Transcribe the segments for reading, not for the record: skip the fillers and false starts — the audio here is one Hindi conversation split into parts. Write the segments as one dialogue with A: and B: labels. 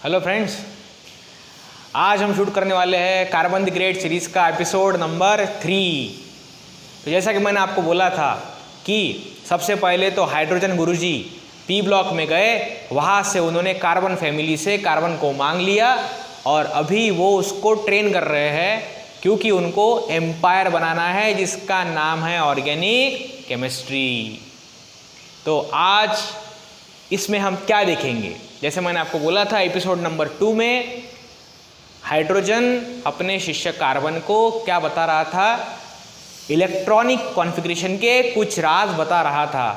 A: हेलो फ्रेंड्स, आज हम शूट करने वाले हैं कार्बन द ग्रेट सीरीज़ का एपिसोड नंबर 3। तो जैसा कि मैंने आपको बोला था कि सबसे पहले तो हाइड्रोजन गुरुजी पी ब्लॉक में गए, वहाँ से उन्होंने कार्बन फैमिली से कार्बन को मांग लिया और अभी वो उसको ट्रेन कर रहे हैं क्योंकि उनको एम्पायर बनाना है जिसका नाम है ऑर्गेनिक केमिस्ट्री। तो आज इसमें हम क्या देखेंगे, जैसे मैंने आपको बोला था एपिसोड नंबर 2 में हाइड्रोजन अपने शिष्य कार्बन को क्या बता रहा था, इलेक्ट्रॉनिक कॉन्फ़िगरेशन के कुछ राज बता रहा था।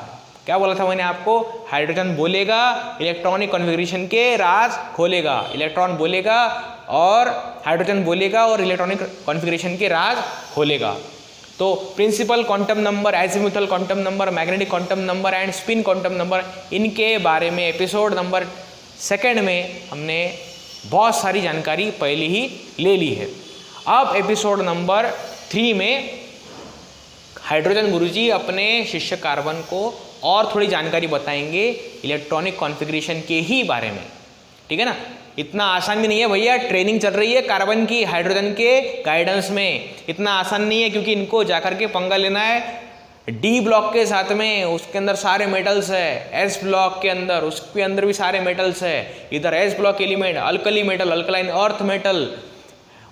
A: क्या बोला था मैंने आपको, हाइड्रोजन बोलेगा इलेक्ट्रॉनिक कॉन्फ़िगरेशन के राज खोलेगा, इलेक्ट्रॉन बोलेगा और हाइड्रोजन बोलेगा और इलेक्ट्रॉनिक कॉन्फ़िगरेशन के राज खोलेगा। तो principal quantum number, azimuthal quantum number, magnetic quantum number and spin quantum number, इनके बारे में एपिसोड नंबर 2 में हमने बहुत सारी जानकारी पहले ही ले ली है। अब एपिसोड नंबर 3 में हाइड्रोजन गुरुजी अपने शिष्य कार्बन को और थोड़ी जानकारी बताएंगे इलेक्ट्रॉनिक कॉन्फ़िगरेशन के ही बारे में। ठीक है ना, इतना आसान भी नहीं है भैया, ट्रेनिंग चल रही है कार्बन की हाइड्रोजन के गाइडेंस में। इतना आसान नहीं है क्योंकि इनको जाकर के पंगा लेना है डी ब्लॉक के साथ में, उसके अंदर सारे मेटल्स है। एस ब्लॉक के अंदर, उसके अंदर भी सारे मेटल्स है। इधर S block element alkali metal, alkaline earth metal,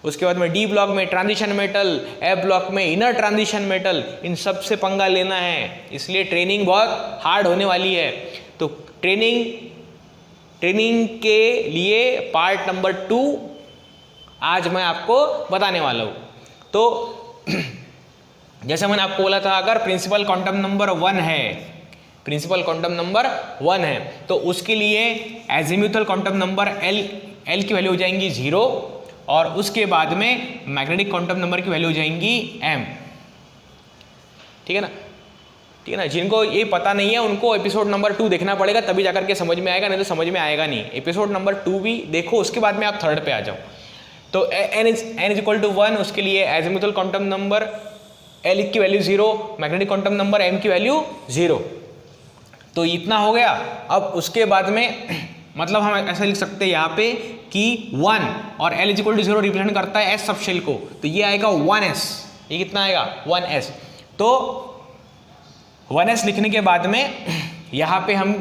A: उसके बाद में डी ब्लॉक में ट्रांजिशन मेटल, एफ ब्लॉक में इनर ट्रांजिशन मेटल, इन सब से पंगा लेना है। इसलिए ट्रेनिंग बहुत हार्ड होने वाली है। तो ट्रेनिंग के लिए पार्ट नंबर 2 आज मैं आपको बताने वाला हूँ। तो जैसे मैंने आपको बोला था, अगर प्रिंसिपल क्वांटम नंबर 1 है, प्रिंसिपल क्वांटम नंबर 1 है तो उसके लिए एजिमुथल क्वांटम नंबर एल की वैल्यू हो जाएंगी 0 और उसके बाद में मैग्नेटिक क्वांटम नंबर की वैल्यू हो जाएंगी m। ठीक है ना, ठीक है ना। जिनको ये पता नहीं है उनको एपिसोड नंबर 2 देखना पड़ेगा, तभी जाकर के समझ में आएगा, नहीं तो समझ में आएगा नहीं। एपिसोड नंबर 2 भी देखो, उसके बाद में आप 3rd पे आ जाओ। तो n इज इक्वल टू 1, उसके लिए एजिमुथल क्वांटम नंबर L की value 0, magnetic quantum number M की वैल्यू 0। तो इतना हो गया। अब उसके बाद में मतलब हम ऐसा लिख सकते हैं यहाँ पे कि 1 और L is equal to 0 represent करता है S सब शेल को, तो ये आएगा 1s। ये कितना आएगा 1s। तो 1s लिखने के बाद में यहाँ पे हम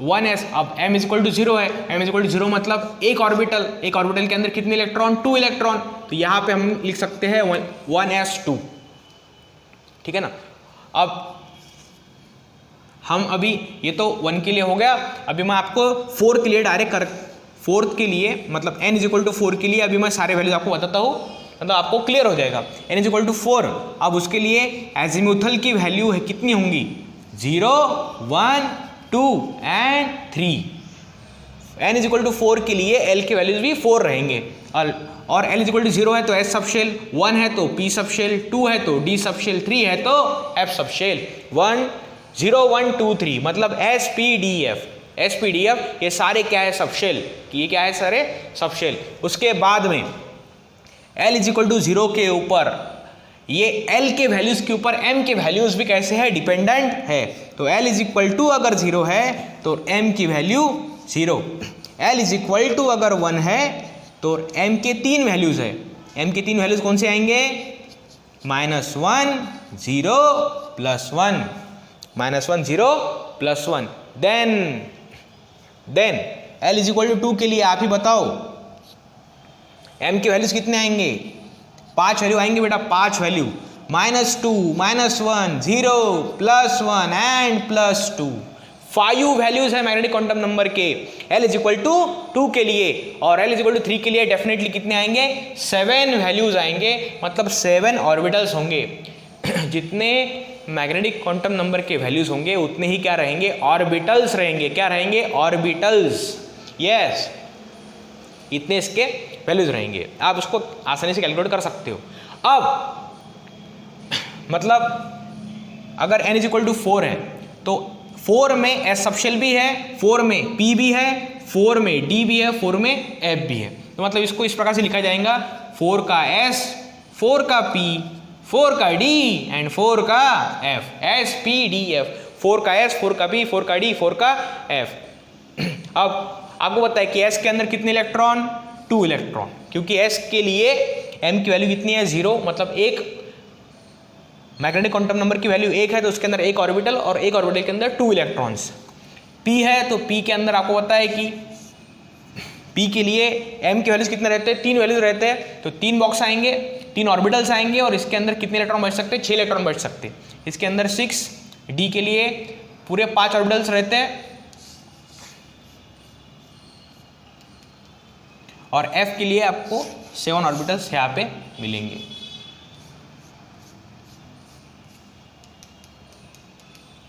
A: 1s, अब m इज इक्वल टू 0 है, m इज इक्वल टू 0 मतलब एक ऑर्बिटल के अंदर कितने इलेक्ट्रॉन, 2 इलेक्ट्रॉन। तो यहाँ पे हम लिख सकते हैं 1s2। ठीक है ना। अब हम अभी ये तो 1 के लिए हो गया, अभी मैं आपको 4 के लिए फोर्थ के लिए मतलब n इज इक्वल टू 4 के लिए अभी मैं सारे वैल्यूज आपको बताता हूँ, मतलब आपको क्लियर हो जाएगा। n इज इक्वल टू 4, अब उसके लिए एजिमुथल की वैल्यू है कितनी होंगी, 0, 1, 2 and 3। n is equal to 4 के लिए l के वैल्यूज भी 4 रहेंगे और L इज इक्वल टू 0 है तो S सब शेल, 1 है तो P सब शेल, 2 है तो D सब शेल, 3 है तो F सब शेल। 1, 0, 1, 2, 3 मतलब S P D F ये सारे क्या है, सब शेल। ये क्या है, सारे सब शेल। उसके बाद में L इज इक्वल टू 0 के ऊपर ये L के वैल्यूज के ऊपर M के वैल्यूज भी कैसे है, डिपेंडेंट है। तो L इज इक्वल टू अगर 0 है तो M की value 0, L is equal to अगर 1 है तो m के 3 वैल्यूज है। m के 3 वैल्यूज कौन से आएंगे, -1, 0, +1, -1, 0, +1। Then l is equal to 2 के लिए आप ही बताओ m के वैल्यूज कितने आएंगे, 5 वैल्यू आएंगे बेटा, 5 वैल्यू, -2, -1, 0, +1 एंड +2। 5 वैल्यूज है मैग्नेटिक क्वांटम नंबर के L इज इक्वल टू 2 के लिए, और L इज इक्वल टू 3 के लिए डेफिनेटली कितने आएंगे, 7 वैल्यूज आएंगे, मतलब 7 ऑर्बिटल्स होंगे। जितने मैग्नेटिक क्वांटम नंबर के वैल्यूज होंगे उतने ही क्या रहेंगे, ऑर्बिटल्स रहेंगे। क्या रहेंगे, ऑर्बिटल्स। यस, इतने इसके वैल्यूज रहेंगे। आप उसको आसानी से कैलकुलेट कर सकते हो। अब मतलब अगर n इज इक्वल टू 4 है तो 4 में S सब शेल भी है, 4 में P भी है, 4 में D भी है, 4 में F भी है। तो मतलब इसको इस प्रकार से लिखा जाएगा, 4 का S, 4 का P, 4 का D एंड 4 का F, S P D F। 4 का S, 4 का P, 4 का D, 4 का F। अब आपको पता है कि s के अंदर कितने इलेक्ट्रॉन, 2 इलेक्ट्रॉन, क्योंकि s के लिए m की वैल्यू कितनी है 0, मतलब एक मैग्नेटिक क्वांटम नंबर की वैल्यू 1 है तो उसके अंदर एक ऑर्बिटल और एक ऑर्बिटल के अंदर 2 इलेक्ट्रॉन्स। p है तो p के अंदर आपको पता है कि p के लिए m के वैल्यूज कितने रहते हैं, 3 वैल्यूज रहते हैं, तो 3 बॉक्स आएंगे, 3 ऑर्बिटल्स आएंगे और इसके अंदर कितने इलेक्ट्रॉन बैठ सकते हैं, 6 इलेक्ट्रॉन बैठ सकते हैं। इसके अंदर 6, d के लिए पूरे 5 ऑर्बिटल्स रहते हैं और f के लिए आपको 7 ऑर्बिटल्स यहाँ पे मिलेंगे।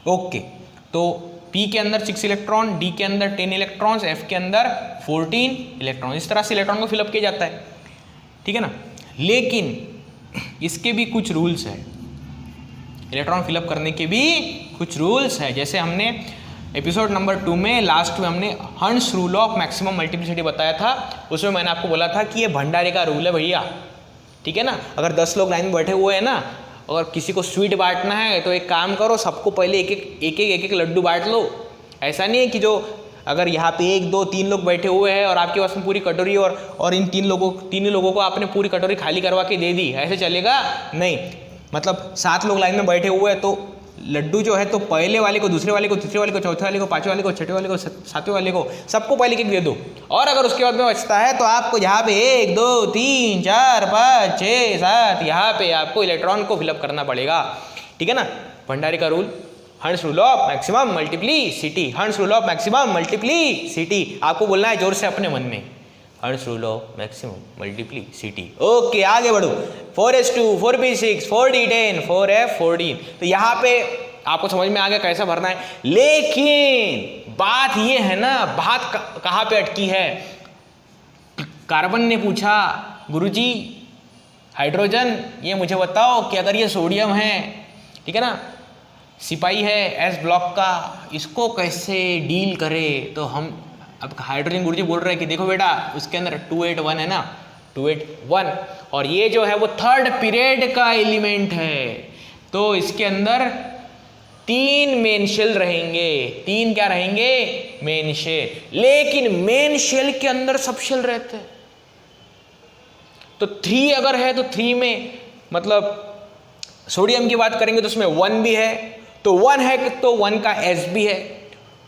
A: ओके, तो p के अंदर 6 इलेक्ट्रॉन, d के अंदर 10 इलेक्ट्रॉन्स, f के अंदर 14 इलेक्ट्रॉन। इस तरह से इलेक्ट्रॉन को फिलअप किया जाता है, ठीक है ना। लेकिन इसके भी कुछ रूल्स है, इलेक्ट्रॉन फिलअप करने के भी कुछ रूल्स है। जैसे हमने एपिसोड नंबर 2 में लास्ट में हमने हंस रूल ऑफ मैक्सिमम मल्टीप्लिसिटी बताया था, उसमें मैंने आपको बोला था कि ये भंडारे का रूल है भैया, ठीक है ना। अगर 10 लोग लाइन में बैठे हुए हैं ना और किसी को स्वीट बांटना है तो एक काम करो, सबको पहले एक एक लड्डू बांट लो। ऐसा नहीं है कि जो अगर यहाँ पे 1 2 3 लोग बैठे हुए हैं और आपके पास में पूरी कटोरी और इन तीन लोगों को आपने पूरी कटोरी खाली करवा के दे दी, ऐसे चलेगा नहीं। मतलब 7 लोग लाइन में बैठे हुए हैं तो लड्डू जो है तो पहले वाले को, दूसरे वाले को, तीसरे वाले को, चौथे वाले को, पांचवें वाले को, छठे वाले को, सातवें वाले को, सबको पहले एक दे दो। और अगर उसके बाद में बचता है तो आपको यहाँ पे 1 2 3 4 5 6 7 यहाँ पे आपको इलेक्ट्रॉन को फिलअप करना पड़ेगा, ठीक है ना। भंडारी का रूल, हंस रूल ऑफ मैक्सिमम मल्टीप्लिसिटी, हंस रूल ऑफ मैक्सिमम मल्टीप्लिसिटी। आपको बोलना है जोर से अपने मन में, हंस rule of maximum multiplicity. Okay, आगे बढ़ो। 4s2 4p6 4d10 4f 14। तो यहाँ पे आपको समझ में आ गया कैसा भरना है। लेकिन बात ये है ना, बात कहाँ पे अटकी है। कार्बन ने पूछा, गुरुजी हाइड्रोजन ये मुझे बताओ कि अगर ये सोडियम है, ठीक है ना, सिपाही है एस ब्लॉक का, इसको कैसे डील करे। तो हम अब हाइड्रोजन गुरुजी बोल रहे हैं कि देखो बेटा उसके अंदर 281 है ना, 281, और ये जो है वो 3rd पीरियड का एलिमेंट है, तो इसके अंदर 3 मेन शेल रहेंगे। 3 क्या रहेंगे? Main shell. लेकिन मेन शेल के अंदर सब शेल रहते हैं, तो 3 अगर है तो 3 में मतलब सोडियम की बात करेंगे तो उसमें 1 भी है, तो 1 है तो 1 का S भी है,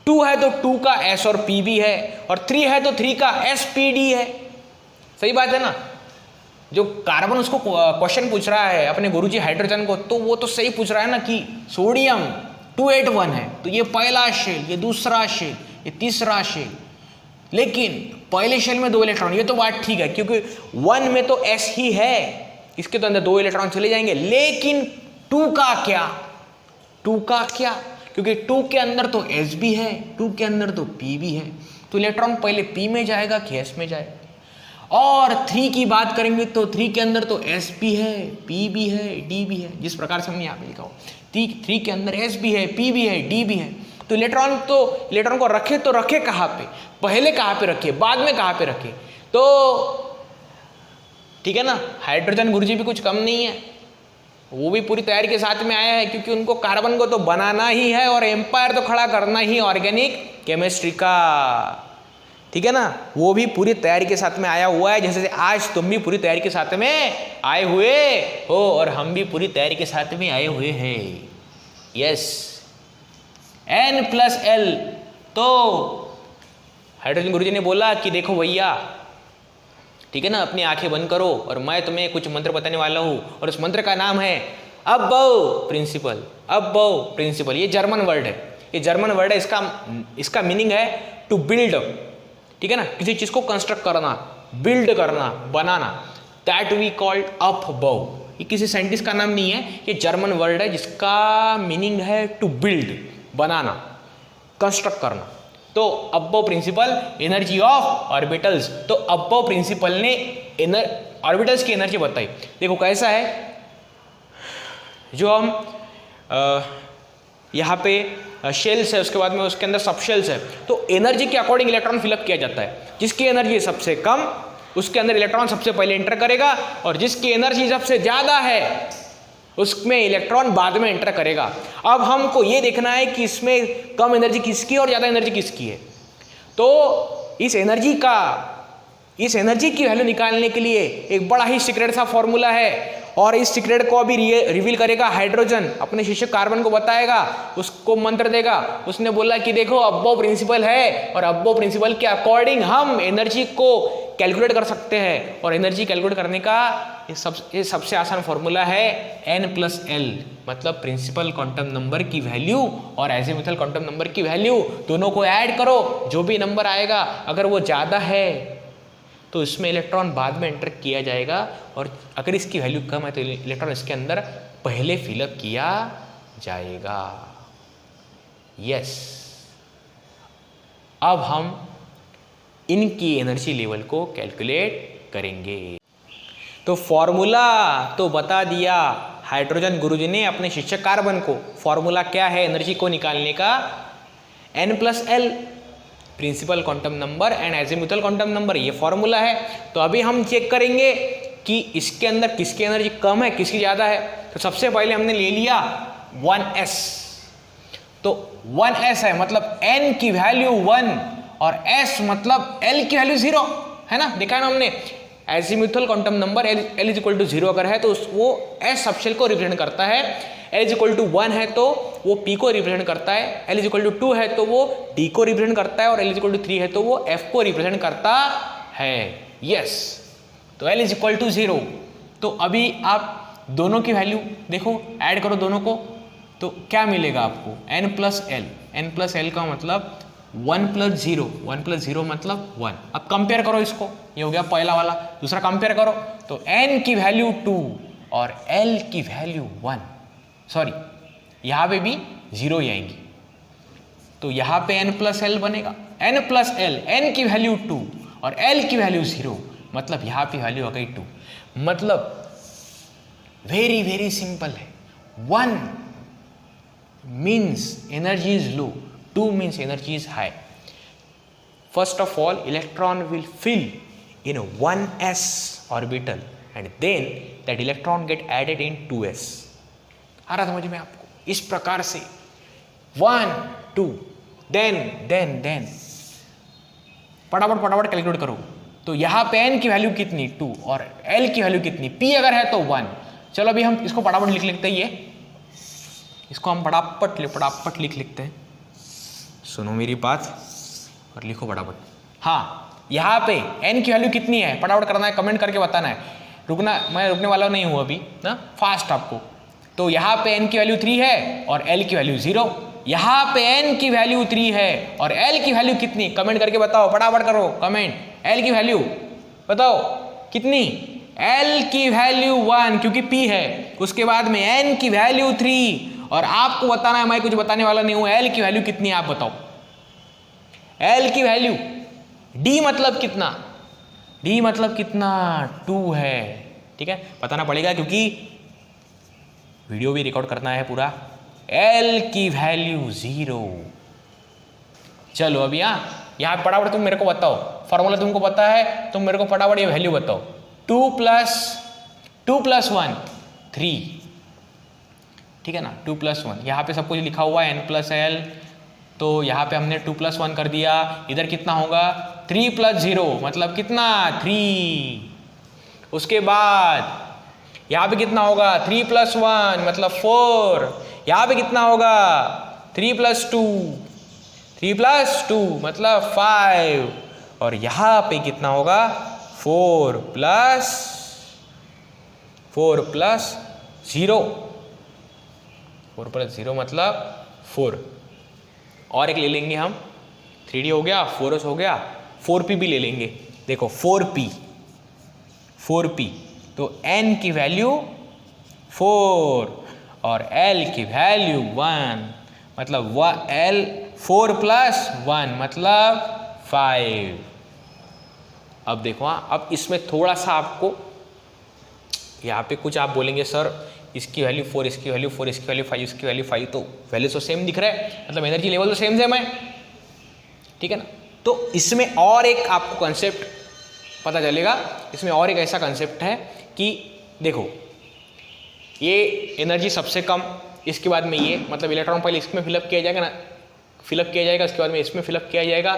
A: 2 है तो 2 का S और P भी है, और 3 है तो 3 का SPD है। सही बात है ना। जो कार्बन उसको क्वेश्चन पूछ रहा है अपने गुरुजी हाइड्रोजन को, तो वो तो सही पूछ रहा है ना कि सोडियम 281 है, तो ये पहला शेल, ये दूसरा शेल, ये तीसरा शेल, लेकिन पहले शेल में 2 इलेक्ट्रॉन, ये तो बात ठीक है क्योंकि 1 में तो S ही है, इसके तो अंदर 2 इलेक्ट्रॉन चले जाएंगे। लेकिन 2 का क्या? 2 का क्या? क्योंकि 2 के अंदर तो S भी है, 2 के अंदर तो P भी है, तो इलेक्ट्रॉन पहले P में जाएगा कि S में जाएगा। और 3 की बात करेंगे तो 3 के अंदर तो S भी है, P भी है, D भी है, जिस प्रकार से हमने यहाँ पे लिखा हो। 3 के अंदर S भी है, P भी है, D भी है, तो इलेक्ट्रॉन को रखे तो रखे कहाँ पे? पहले कहाँ पे रखे, बाद में कहाँ पे रखे? तो ठीक है ना। हाइड्रोजन गुरुजी भी कुछ कम नहीं है, वो भी पूरी तैयारी के साथ में आया है, क्योंकि उनको कार्बन को तो बनाना ही है और एम्पायर तो खड़ा करना ही ऑर्गेनिक केमिस्ट्री का, ठीक है ना। वो भी पूरी तैयारी के साथ में आया हुआ है, जैसे आज तुम भी पूरी तैयारी के साथ में आए हुए हो और हम भी पूरी तैयारी के साथ में आए हुए हैं। Yes, N+L। तो हाइड्रोजन गुरुजी ने बोला कि देखो भैया, ठीक है ना, अपनी आंखें बंद करो और मैं तुम्हें कुछ मंत्र बताने वाला हूँ, और उस मंत्र का नाम है अबव प्रिंसिपल। अबव प्रिंसिपल ये जर्मन वर्ड है, ये जर्मन वर्ड है, इसका मीनिंग है टू बिल्ड, ठीक है ना, किसी चीज को कंस्ट्रक्ट करना, बिल्ड करना, बनाना, दैट वी कॉल्ड अबव। ये किसी साइंटिस्ट का नाम नहीं है, ये जर्मन वर्ड है जिसका मीनिंग है टू बिल्ड, बनाना, कंस्ट्रक्ट करना। तो aufbau principle, energy of orbitals. तो अबव प्रिंसिपल ने ऑर्बिटल्स की एनर्जी बताई। देखो कैसा है, जो हम यहाँ पे शेल्स है, उसके बाद में उसके अंदर सब शेल्स है, तो एनर्जी के अकॉर्डिंग इलेक्ट्रॉन फिलअप किया जाता है। जिसकी एनर्जी सबसे कम उसके अंदर इलेक्ट्रॉन सबसे पहले एंटर करेगा, और जिसकी एनर्जी सबसे ज़्यादा है उसमें इलेक्ट्रॉन बाद में एंटर करेगा। अब हमको ये देखना है कि इसमें कम एनर्जी किसकी है और ज़्यादा एनर्जी किसकी है। तो इस एनर्जी की वैल्यू निकालने के लिए एक बड़ा ही सीक्रेट सा फॉर्मूला है, और इस सीक्रेट को अभी रिवील करेगा हाइड्रोजन, अपने शिष्य कार्बन को बताएगा, उसको मंत्र देगा। उसने बोला कि देखो अब्बो प्रिंसिपल है, और अब्बो प्रिंसिपल के अकॉर्डिंग हम एनर्जी को कैलकुलेट कर सकते हैं। और एनर्जी कैलकुलेट करने का ये सबसे आसान फॉर्मूला है n+l, मतलब प्रिंसिपल क्वांटम नंबर की वैल्यू और एजीमुथल क्वांटम नंबर की वैल्यू दोनों को ऐड करो, जो भी नंबर आएगा अगर वो ज़्यादा है तो इसमें इलेक्ट्रॉन बाद में एंटर किया जाएगा, और अगर इसकी वैल्यू कम है तो इलेक्ट्रॉन इसके अंदर पहले फिलअप किया जाएगा। यस, अब हम इनकी एनर्जी लेवल को कैलकुलेट करेंगे। तो फॉर्मूला तो बता दिया हाइड्रोजन गुरुजी ने अपने शिष्य कार्बन को। फॉर्मूला क्या है एनर्जी को निकालने का? n+l, principal quantum number and azimuthal quantum number, ये फॉर्मूला है। तो अभी हम चेक करेंगे कि इसके अंदर किसकी एनर्जी कम है, किसकी ज़्यादा है। तो सबसे पहले हमने ले लिया 1s, तो 1s है मतलब n की वैल्यू 1 और s मतलब l की वैल्यू 0 है ना, देखा है ना हमने। एजीमुथल क्वांटम नंबर l = 0 अगर है तो वो s सबशेल को रिप्रेजेंट करता है, l = 1 है तो वो p को रिप्रेजेंट करता है, l = 2 है तो वो d को रिप्रेजेंट करता है, और l = 3 है तो वो f को रिप्रेजेंट करता है। यस, तो l = 0। तो अभी आप दोनों की वैल्यू देखो, ऐड करो दोनों को, तो क्या मिलेगा आपको? n+l का मतलब 1 + 0, 1 + 0 मतलब 1। अब कंपेयर करो इसको, ये हो गया पहला वाला। दूसरा कंपेयर करो तो n की वैल्यू 2 और l की वैल्यू 1, सॉरी यहाँ पे भी 0 ही आएंगी, तो यहाँ पे n+l बनेगा। n+l, n की वैल्यू 2 और l की वैल्यू 0, मतलब यहाँ पे वैल्यू आ गई 2। मतलब वेरी वेरी सिंपल है। 1 means energy is low, 2 means energy is high. First of all, electron will fill in a 1s orbital and then that electron get added in 2s. आ रहा समझ में आपको? इस प्रकार से 1 2 then फटाफट कैलकुलेट करो। तो यहाँ पे n की वैल्यू कितनी 2 और l की वैल्यू कितनी, p अगर है तो 1। चलो अभी हम इसको फटाफट लिख लेते हैं, इसको हम फटाफट लिख लेते हैं। सुनो मेरी बात और लिखो फटाफट। हाँ, यहाँ पे n की वैल्यू कितनी है फटाफट करना है, कमेंट करके बताना है। मैं रुकने वाला नहीं हूँ अभी ना, फास्ट आपको। तो यहाँ पे n की वैल्यू 3 है और l की वैल्यू 0। यहाँ पे n की वैल्यू 3 है और l की वैल्यू कितनी, कमेंट करके बताओ, फटाफट करो कमेंट। l की वैल्यू बताओ कितनी? l की वैल्यू 1 क्योंकि p है, उसके बाद में n की वैल्यू 3 और आपको बताना है, मैं कुछ बताने वाला नहीं हूं। l की वैल्यू कितनी है आप बताओ? l की वैल्यू, d मतलब कितना? d मतलब कितना? 2 है, ठीक है, बताना पड़ेगा क्योंकि वीडियो भी रिकॉर्ड करना है पूरा। l की वैल्यू 0। चलो अभी यहाँ फटाफट तुम मेरे को बताओ, फॉर्मूला तुमको पता है, तुम मेरे को फटाफट ये वैल्यू बताओ। 2 + 1 3, ठीक है ना, 2 + 1। यहाँ पे सब कुछ लिखा हुआ है n+l, तो यहाँ पे हमने 2 + 1 कर दिया। इधर कितना होगा? 3 + 0 मतलब कितना? 3। उसके बाद यहाँ पे कितना होगा? 3 + 1 मतलब 4। यहाँ पे कितना होगा? 3 + 2 मतलब 5। और यहाँ पे कितना होगा? 4 + 0 मतलब 4। और एक ले लेंगे हम, 3d हो गया, 4s हो गया, 4p भी ले लेंगे। देखो 4p, तो n की वैल्यू 4 और l की वैल्यू 1, मतलब l 4 + 1 मतलब 5। अब देखो अब इसमें थोड़ा सा आपको यहाँ पे कुछ आप बोलेंगे सर इसकी वैल्यू 4, इसकी वैल्यू 4, इसकी वैल्यू 5, इसकी वैल्यू 5, तो वैल्यू तो सेम दिख रहा है, मतलब एनर्जी लेवल तो सेम है, ठीक है ना। तो इसमें और एक आपको कंसेप्ट पता चलेगा। इसमें और एक ऐसा कंसेप्ट है कि देखो ये एनर्जी सबसे कम, इसके बाद में ये, मतलब इलेक्ट्रॉन पहले इसमें फिलअप किया जाएगा ना, उसके बाद में इसमें फिलअप किया जाएगा,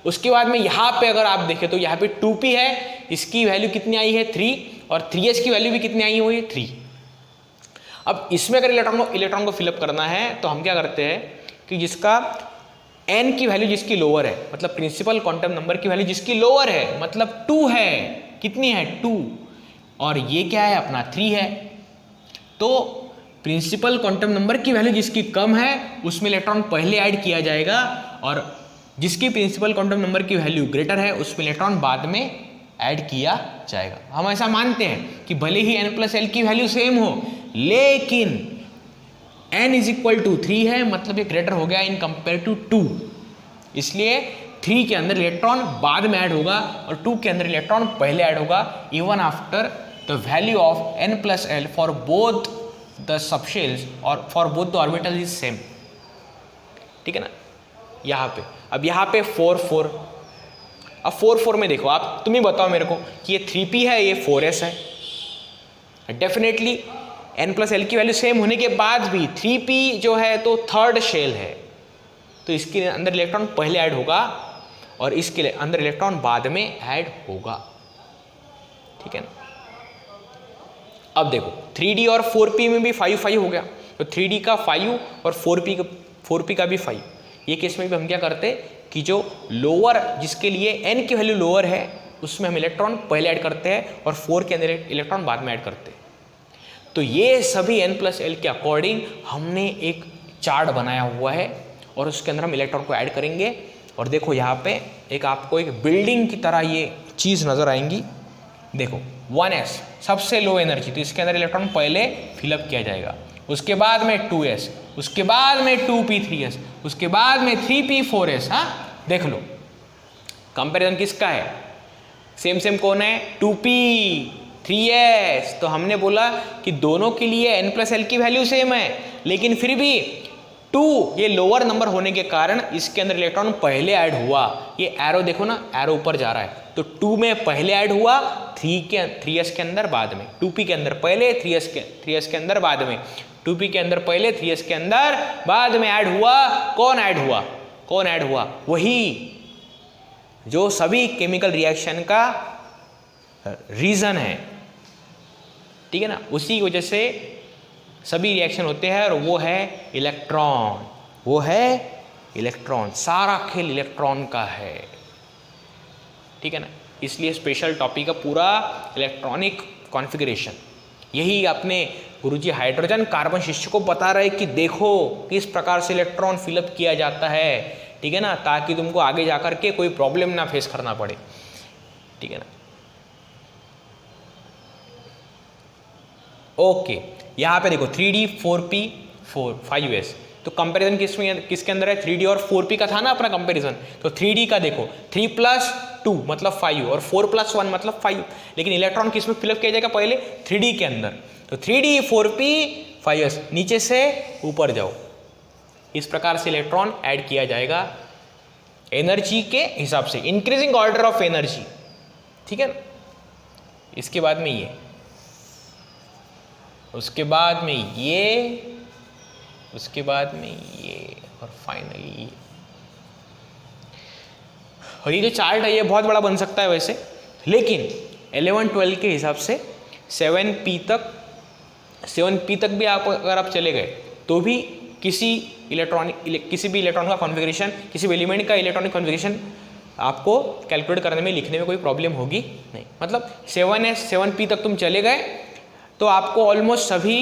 A: उसके बाद में यहाँ पे अगर आप देखें तो यहाँ पे 2p है, इसकी वैल्यू कितनी आई है 3, और 3s की वैल्यू भी कितनी आई हुई है 3। अब इसमें अगर इलेक्ट्रॉन को फिलअप करना है तो हम क्या करते हैं कि जिसका n की वैल्यू जिसकी लोअर है, मतलब प्रिंसिपल क्वांटम नंबर की वैल्यू जिसकी लोअर है, मतलब 2 है, कितनी है 2, और ये क्या है अपना 3 है, तो प्रिंसिपल क्वांटम नंबर की वैल्यू जिसकी कम है उसमें इलेक्ट्रॉन पहले ऐड किया जाएगा, और जिसकी प्रिंसिपल क्वांटम नंबर की वैल्यू ग्रेटर है उसमें इलेक्ट्रॉन बाद में ऐड किया जाएगा। हम ऐसा मानते हैं कि भले ही n+l की वैल्यू सेम हो, लेकिन n = 3 है, मतलब ये ग्रेटर हो गया इन कंपेयर टू 2, इसलिए 3 के अंदर इलेक्ट्रॉन बाद में ऐड होगा और 2 के अंदर इलेक्ट्रॉन पहले ऐड होगा, even after the value of n+l for both the subshells और for both the orbital is same. ठीक है ना। यहाँ पे अब यहाँ पे 4 अब 4 में देखो, आप तुम ही बताओ मेरे को कि ये 3p है, ये 4s है। डेफिनेटली n+l की वैल्यू सेम होने के बाद भी 3p जो है तो थर्ड शेल है, तो इसके अंदर इलेक्ट्रॉन पहले ऐड होगा और इसके अंदर इलेक्ट्रॉन बाद में ऐड होगा। ठीक है ना। अब देखो 3d और 4p में भी 5 हो गया, तो 3d का 5 और 4p का भी 5। ये केस में भी हम क्या करते कि जो लोअर, जिसके लिए n की वैल्यू लोअर है, उसमें हम इलेक्ट्रॉन पहले ऐड करते हैं और 4 के अंदर इलेक्ट्रॉन बाद में ऐड करते हैं। तो ये सभी n+l के अकॉर्डिंग हमने एक चार्ट बनाया हुआ है और उसके अंदर हम इलेक्ट्रॉन को ऐड करेंगे। और देखो यहाँ पे एक आपको एक बिल्डिंग की तरह ये चीज़ नज़र आएंगी। देखो 1s सबसे लो एनर्जी, तो इसके अंदर इलेक्ट्रॉन पहले फिलअप किया जाएगा, उसके बाद में 2s, उसके बाद में 2p 3s, उसके बाद में 3p 4s। हाँ देख लो कंपैरिजन किसका है, सेम कौन है 2p 3s। तो हमने बोला कि दोनों के लिए n+l की वैल्यू सेम है, लेकिन फिर भी 2 ये लोअर नंबर होने के कारण इसके अंदर इलेक्ट्रॉन पहले ऐड हुआ। ये एरो देखो ना, एरो ऊपर जा रहा है, तो 2 में पहले ऐड हुआ, 3s के अंदर बाद में, 2p के अंदर पहले, 3s के अंदर बाद में, 2p के अंदर पहले, 3s के अंदर बाद में ऐड हुआ। कौन ऐड हुआ? वही जो सभी केमिकल रिएक्शन का रीजन है। ठीक है ना। उसी वजह से सभी रिएक्शन होते हैं और वो है इलेक्ट्रॉन। सारा खेल इलेक्ट्रॉन का है। ठीक है ना। इसलिए स्पेशल टॉपिक का पूरा इलेक्ट्रॉनिक कॉन्फ़िगरेशन, यही अपने गुरुजी हाइड्रोजन कार्बन शिष्य को बता रहे कि देखो किस प्रकार से इलेक्ट्रॉन फिलअप किया जाता है। ठीक है ना, ताकि तुमको आगे जाकर के कोई प्रॉब्लम ना फेस करना पड़े। ठीक है ना। ओके, यहाँ पे देखो 3d 4p 5s, तो कंपैरिजन किसके अंदर है? 3d और 4p का था ना अपना कंपैरिजन। तो 3d का देखो 3 + 2 मतलब 5 और 4 + 1 मतलब 5, लेकिन इलेक्ट्रॉन किस में फिलअप किया जाएगा? पहले 3d के अंदर। तो 3d 4p 5s, नीचे से ऊपर जाओ, इस प्रकार से इलेक्ट्रॉन ऐड किया जाएगा एनर्जी के हिसाब से, इंक्रीजिंग ऑर्डर ऑफ एनर्जी। ठीक है ना। इसके बाद में ये, उसके बाद में ये, उसके बाद में ये, और फाइनली ये। और ये जो चार्ट है ये बहुत बड़ा बन सकता है वैसे, लेकिन 11-12 के हिसाब से 7p तक भी आप अगर आप चले गए तो भी किसी भी इलेक्ट्रॉन का कॉन्फ़िगरेशन, किसी भी एलिमेंट का इलेक्ट्रॉनिक कॉन्फ़िगरेशन आपको कैलकुलेट करने में, लिखने में कोई प्रॉब्लम होगी नहीं। मतलब 7p तक तुम चले गए तो आपको ऑलमोस्ट सभी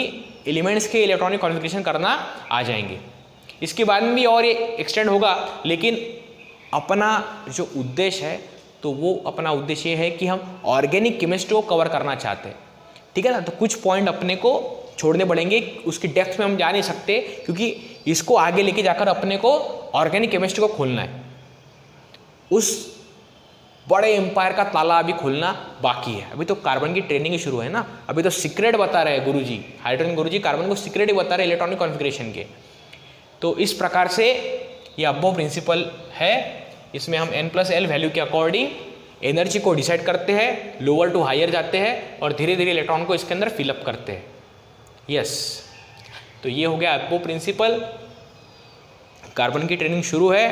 A: एलिमेंट्स के इलेक्ट्रॉनिक कॉन्फ़िगरेशन करना आ जाएंगे। इसके बाद में भी और ये एक्सटेंड होगा, लेकिन अपना जो उद्देश्य है तो वो अपना उद्देश्य ये है कि हम ऑर्गेनिक केमिस्ट्री को कवर करना चाहते हैं। ठीक है ना। तो कुछ पॉइंट अपने को छोड़ने पड़ेंगे, उसकी डेप्थ में हम जा नहीं सकते, क्योंकि इसको आगे लेके जाकर अपने को ऑर्गेनिक केमिस्ट्री को खोलना है। उस बड़े एम्पायर का ताला अभी खोलना बाकी है। अभी तो कार्बन की ट्रेनिंग ही शुरू है ना, अभी तो सीक्रेट बता रहे हैं गुरुजी, हाइड्रोजन गुरुजी कार्बन को सीक्रेट ही बता रहे हैं इलेक्ट्रॉनिक कॉन्फ़िगरेशन के। तो इस प्रकार से ये अबव प्रिंसिपल है, इसमें हम n+l वैल्यू के अकॉर्डिंग एनर्जी को डिसाइड करते हैं, लोअर टू हायर जाते हैं और धीरे धीरे इलेक्ट्रॉन को इसके अंदर फिलअप करते हैं। यस, तो ये हो गया अबव प्रिंसिपल। कार्बन की ट्रेनिंग शुरू है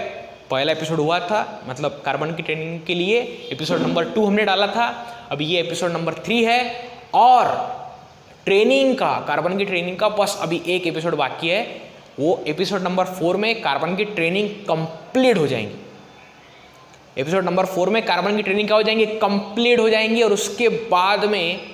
A: पहला एपिसोड हुआ था, मतलब कार्बन की ट्रेनिंग के लिए एपिसोड नंबर 2 हमने डाला था। अभी ये एपिसोड नंबर 3 है और ट्रेनिंग का, कार्बन की ट्रेनिंग का बस अभी एक एपिसोड बाकी है। वो एपिसोड नंबर 4 में कार्बन की ट्रेनिंग कंप्लीट हो जाएंगी। एपिसोड नंबर 4 में कार्बन की ट्रेनिंग क्या हो जाएंगी, कंप्लीट हो जाएंगी और उसके बाद में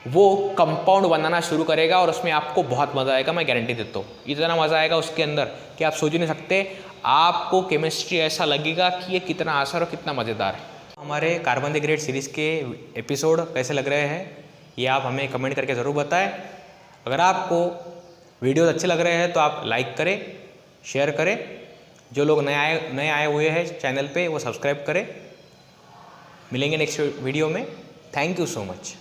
A: वो कंपाउंड बनाना शुरू करेगा और उसमें आपको बहुत मज़ा आएगा, मैं गारंटी देता हूँ। इतना मज़ा आएगा उसके अंदर कि आप सोच ही नहीं सकते। आपको केमिस्ट्री ऐसा लगेगा कि ये कितना आसान और कितना मज़ेदार है। हमारे कार्बन द ग्रेट सीरीज़ के एपिसोड कैसे लग रहे हैं ये आप हमें कमेंट करके ज़रूर बताएं। अगर आपको वीडियोस अच्छे लग रहे हैं तो आप लाइक करें, शेयर करें। जो लोग नए आए हुए हैं चैनल पे वो सब्सक्राइब करें। मिलेंगे नेक्स्ट वीडियो में। Thank you so much.